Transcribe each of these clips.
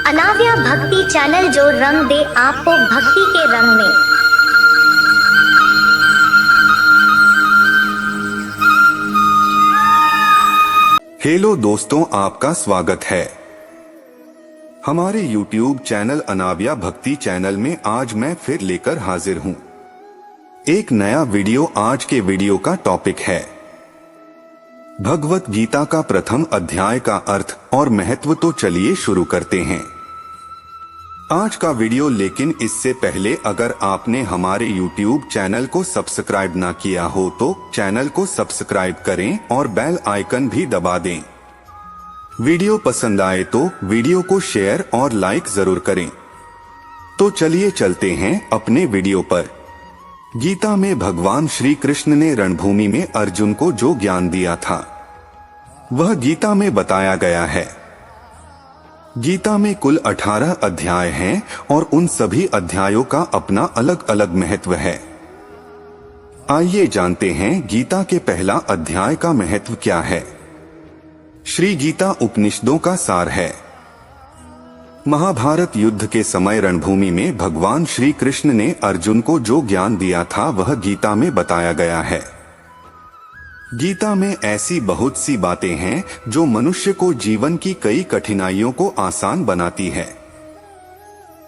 अनाव्या भक्ति चैनल जो रंग दे आपको भक्ति के रंग में। हेलो दोस्तों, आपका स्वागत है हमारे YouTube चैनल अनाव्या भक्ति चैनल में। आज मैं फिर लेकर हाजिर हूँ एक नया वीडियो। आज के वीडियो का टॉपिक है भगवत गीता का प्रथम अध्याय का अर्थ और महत्व। तो चलिए शुरू करते हैं आज का वीडियो। लेकिन इससे पहले अगर आपने हमारे YouTube चैनल को सब्सक्राइब ना किया हो तो चैनल को सब्सक्राइब करें और बेल आइकन भी दबा दें। वीडियो पसंद आए तो वीडियो को शेयर और लाइक जरूर करें। तो चलिए चलते हैं अपने वीडियो पर। गीता में भगवान श्री कृष्ण ने रणभूमि में अर्जुन को जो ज्ञान दिया था वह गीता में बताया गया है। गीता में कुल 18 अध्याय हैं और उन सभी अध्यायों का अपना अलग अलग महत्व है। आइए जानते हैं गीता के पहला अध्याय का महत्व क्या है। श्री गीता उपनिषदों का सार है। महाभारत युद्ध के समय रणभूमि में भगवान श्री कृष्ण ने अर्जुन को जो ज्ञान दिया था वह गीता में बताया गया है। गीता में ऐसी बहुत सी बातें हैं जो मनुष्य को जीवन की कई कठिनाइयों को आसान बनाती है।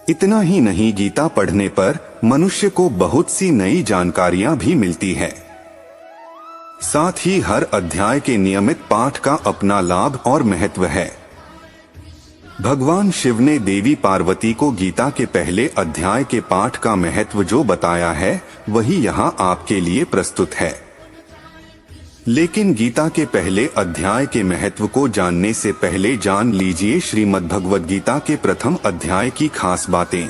इतना ही नहीं, गीता पढ़ने पर मनुष्य को बहुत सी नई जानकारियां भी मिलती है। साथ ही हर अध्याय के नियमित पाठ का अपना लाभ और महत्व है। भगवान शिव ने देवी पार्वती को गीता के पहले अध्याय के पाठ का महत्व जो बताया है वही यहाँ आपके लिए प्रस्तुत है। लेकिन गीता के पहले अध्याय के महत्व को जानने से पहले जान लीजिए श्रीमद् भगवद गीता के प्रथम अध्याय की खास बातें।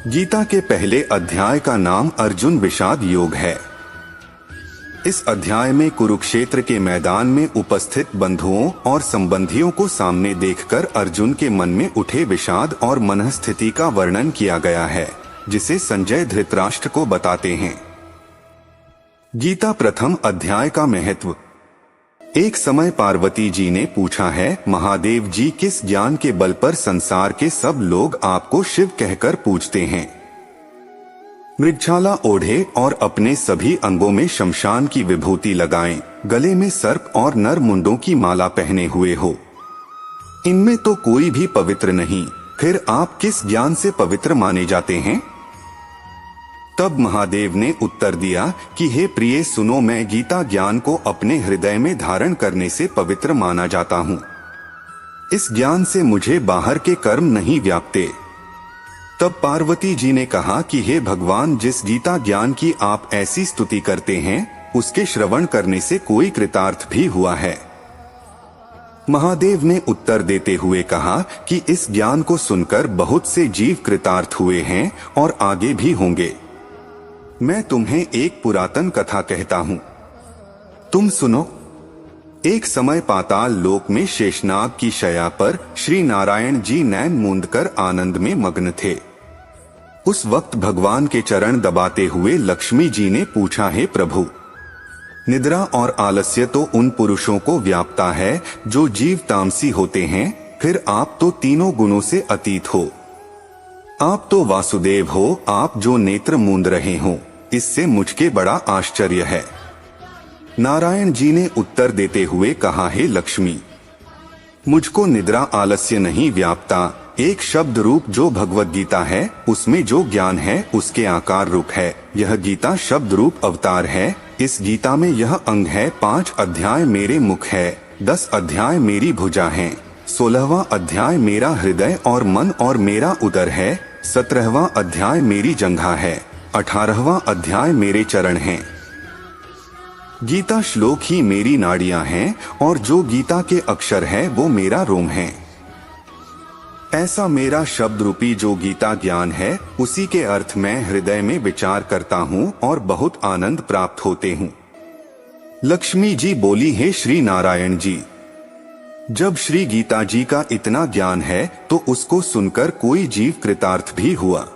गीता के पहले अध्याय का नाम अर्जुन विषाद योग है। इस अध्याय में कुरुक्षेत्र के मैदान में उपस्थित बंधुओं और संबंधियों को सामने देखकर अर्जुन के मन में उठे विषाद और मनस्थिति का वर्णन किया गया है, जिसे संजय धृतराष्ट्र को बताते हैं। गीता प्रथम अध्याय का महत्व। एक समय पार्वती जी ने पूछा है, महादेव जी, किस ज्ञान के बल पर संसार के सब लोग आपको शिव कहकर पूजते हैं? मृगछाला ओढ़े और अपने सभी अंगों में शमशान की विभूति लगाएं, गले में सर्प और नर मुंडों की माला पहने हुए हो। इनमें तो कोई भी पवित्र नहीं, फिर आप किस ज्ञान से पवित्र माने जाते हैं? तब महादेव ने उत्तर दिया कि हे प्रिय सुनो, मैं गीता ज्ञान को अपने हृदय में धारण करने से पवित्र माना जाता हूँ। इस ज्ञान से मुझे बाहर के कर्म नहीं व्यापते। तब पार्वती जी ने कहा कि हे भगवान, जिस गीता ज्ञान की आप ऐसी स्तुति करते हैं उसके श्रवण करने से कोई कृतार्थ भी हुआ है? महादेव ने उत्तर देते हुए कहा कि इस ज्ञान को सुनकर बहुत से जीव कृतार्थ हुए हैं और आगे भी होंगे। मैं तुम्हें एक पुरातन कथा कहता हूँ, तुम सुनो। एक समय पाताल लोक में शेषनाग की शैया पर श्री नारायण जी नैन मूंदकर आनंद में मग्न थे। उस वक्त भगवान के चरण दबाते हुए लक्ष्मी जी ने पूछा, हे प्रभु, निद्रा और आलस्य तो उन पुरुषों को व्यापता है जो जीव तामसी होते हैं, फिर आप तो तीनों गुणों से अतीत हो। आप तो वासुदेव हो, आप जो नेत्र मूंद रहे हो, इससे मुझके बड़ा आश्चर्य है। नारायण जी ने उत्तर देते हुए कहा, हे लक्ष्मी, मुझको निद्रा आलस्य नहीं व्यापता। एक शब्द रूप जो भगवत गीता है उसमें जो ज्ञान है उसके आकार रूप है। यह गीता शब्द रूप अवतार है। इस गीता में यह अंग है। 5 अध्याय मेरे मुख है, 10 अध्याय मेरी भुजा है, 16वां अध्याय मेरा हृदय और मन और मेरा उदर है, 17वां अध्याय मेरी जंघा है, 18वां अध्याय मेरे चरण हैं। गीता श्लोक ही मेरी नाड़ियां हैं और जो गीता के अक्षर है वो मेरा रोम है। ऐसा मेरा शब्द रूपी जो गीता ज्ञान है उसी के अर्थ मैं हृदय में विचार करता हूँ और बहुत आनंद प्राप्त होते हूँ। लक्ष्मी जी बोली, हे श्री नारायण जी, जब श्री गीता जी का इतना ज्ञान है तो उसको सुनकर कोई जीव कृतार्थ भी हुआ।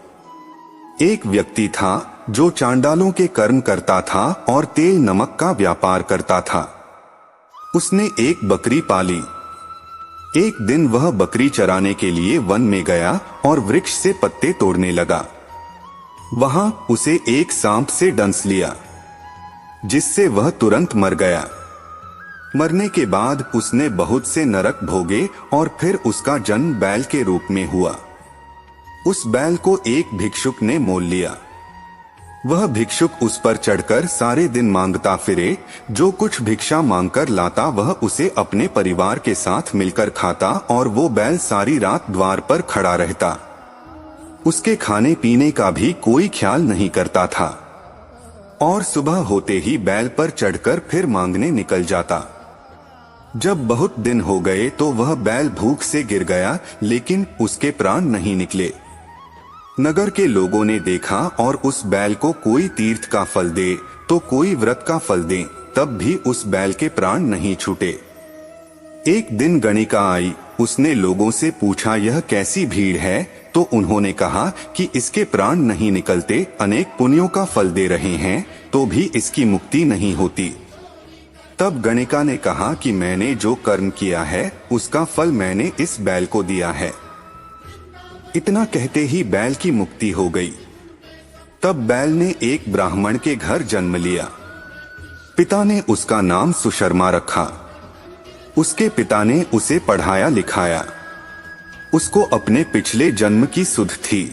एक व्यक्ति था जो चांडालों के कर्म करता था और तेल नमक का व्यापार करता था। उसने एक बकरी पाली। एक दिन वह बकरी चराने के लिए वन में गया और वृक्ष से पत्ते तोड़ने लगा। वहां उसे एक सांप से डंस लिया, जिससे वह तुरंत मर गया। मरने के बाद उसने बहुत से नरक भोगे और फिर उसका जन्म बैल के रूप में हुआ। उस बैल को एक भिक्षुक ने मोल लिया। वह भिक्षुक उस पर चढ़कर सारे दिन मांगता फिरे। जो कुछ भिक्षा मांगकर लाता वह उसे अपने परिवार के साथ मिलकर खाता और वो बैल सारी रात द्वार पर खड़ा रहता। उसके खाने पीने का भी कोई ख्याल नहीं करता था और सुबह होते ही बैल पर चढ़कर फिर मांगने निकल जाता। जब बहुत दिन हो गए तो वह बैल भूख से गिर गया, लेकिन उसके प्राण नहीं निकले। नगर के लोगों ने देखा और उस बैल को कोई तीर्थ का फल दे तो कोई व्रत का फल दे, तब भी उस बैल के प्राण नहीं छूटे। एक दिन गणिका आई। उसने लोगों से पूछा, यह कैसी भीड़ है? तो उन्होंने कहा कि इसके प्राण नहीं निकलते, अनेक पुण्यों का फल दे रहे हैं तो भी इसकी मुक्ति नहीं होती। तब गणिका ने कहा कि मैंने जो कर्म किया है उसका फल मैंने इस बैल को दिया है। इतना कहते ही बैल की मुक्ति हो गई। तब बैल ने एक ब्राह्मण के घर जन्म लिया। पिता ने उसका नाम सुशर्मा रखा। उसके पिता ने उसे पढ़ाया लिखाया। उसको अपने पिछले जन्म की सुध थी।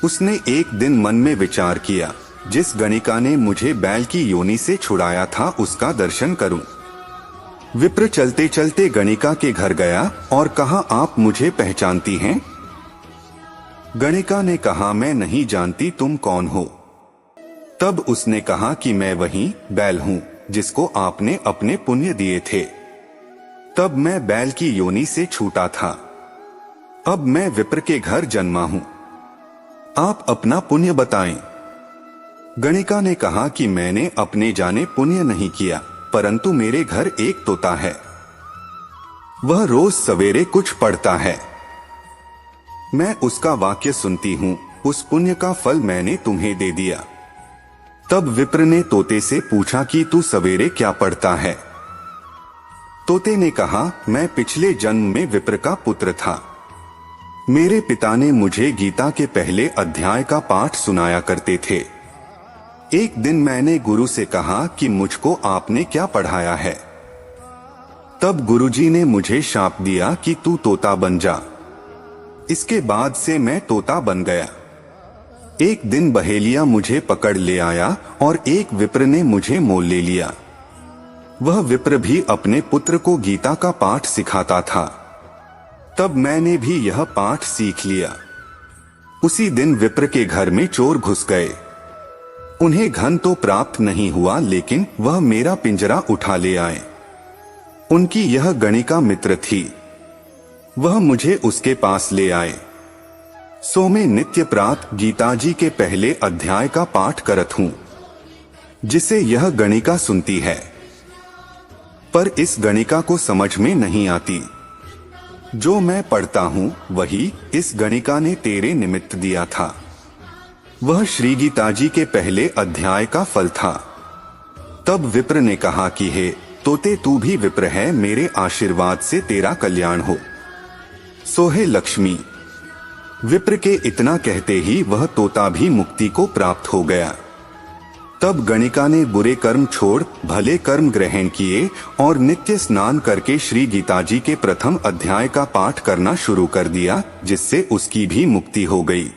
उसने एक दिन मन में विचार किया, जिस गणिका ने मुझे बैल की योनि से छुड़ाया था उसका दर्शन करूं। विप्र चलते चलते गणिका के घर गया और कहा, आप मुझे पहचानती हैं? गणिका ने कहा, मैं नहीं जानती, तुम कौन हो? तब उसने कहा कि मैं वही बैल हूं जिसको आपने अपने पुण्य दिए थे। तब मैं बैल की योनि से छूटा था। अब मैं विप्र के घर जन्मा हूं। आप अपना पुण्य बताएं। गणिका ने कहा कि मैंने अपने जाने पुण्य नहीं किया, परंतु मेरे घर एक तोता है। वह रोज सवेरे कुछ पढ़ता है। मैं उसका वाक्य सुनती हूँ, उस पुण्य का फल मैंने तुम्हें दे दिया। तब विप्र ने तोते से पूछा कि तू सवेरे क्या पढ़ता है? तोते ने कहा, मैं पिछले जन्म में विप्र का पुत्र था। मेरे पिता ने मुझे गीता के पहले अध्याय का पाठ सुनाया करते थे। एक दिन मैंने गुरु से कहा कि मुझको आपने क्या पढ़ाया है? तब गुरुजी ने मुझे शाप दिया कि तू तोता बन जा। इसके बाद से मैं तोता बन गया। एक दिन बहेलिया मुझे पकड़ ले आया और एक विप्र ने मुझे मोल ले लिया। वह विप्र भी अपने पुत्र को गीता का पाठ सिखाता था। तब मैंने भी यह पाठ सीख लिया। उसी दिन विप्र के घर में चोर घुस गए। उन्हें धन तो प्राप्त नहीं हुआ, लेकिन वह मेरा पिंजरा उठा ले आए। उनकी यह गणिका मित्र थी। वह मुझे उसके पास ले आए। सो मैं नित्य प्रातः गीताजी के पहले अध्याय का पाठ करत हूँ, जिसे यह गणिका सुनती है। पर इस गणिका को समझ में नहीं आती। जो मैं पढ़ता हूँ वही इस गणिका ने तेरे निमित्त दिया था। वह श्री गीताजी के पहले अध्याय का फल था। तब विप्र ने कहा कि हे तोते, तू भी विप्र है, मेरे आशीर्वाद से तेरा कल्याण हो। सोहे लक्ष्मी। विप्र के इतना कहते ही वह तोता भी मुक्ति को प्राप्त हो गया। तब गणिका ने बुरे कर्म छोड़ भले कर्म ग्रहण किए और नित्य स्नान करके श्री गीताजी के प्रथम अध्याय का पाठ करना शुरू कर दिया, जिससे उसकी भी मुक्ति हो गई।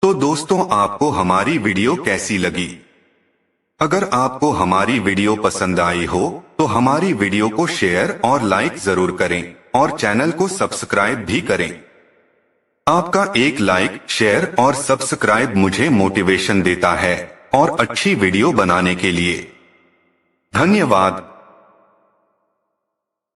तो दोस्तों, आपको हमारी वीडियो कैसी लगी? अगर आपको हमारी वीडियो पसंद आई हो तो हमारी वीडियो को शेयर और लाइक जरूर करें और चैनल को सब्सक्राइब भी करें। आपका एक लाइक, शेयर और सब्सक्राइब मुझे मोटिवेशन देता है और अच्छी वीडियो बनाने के लिए। धन्यवाद।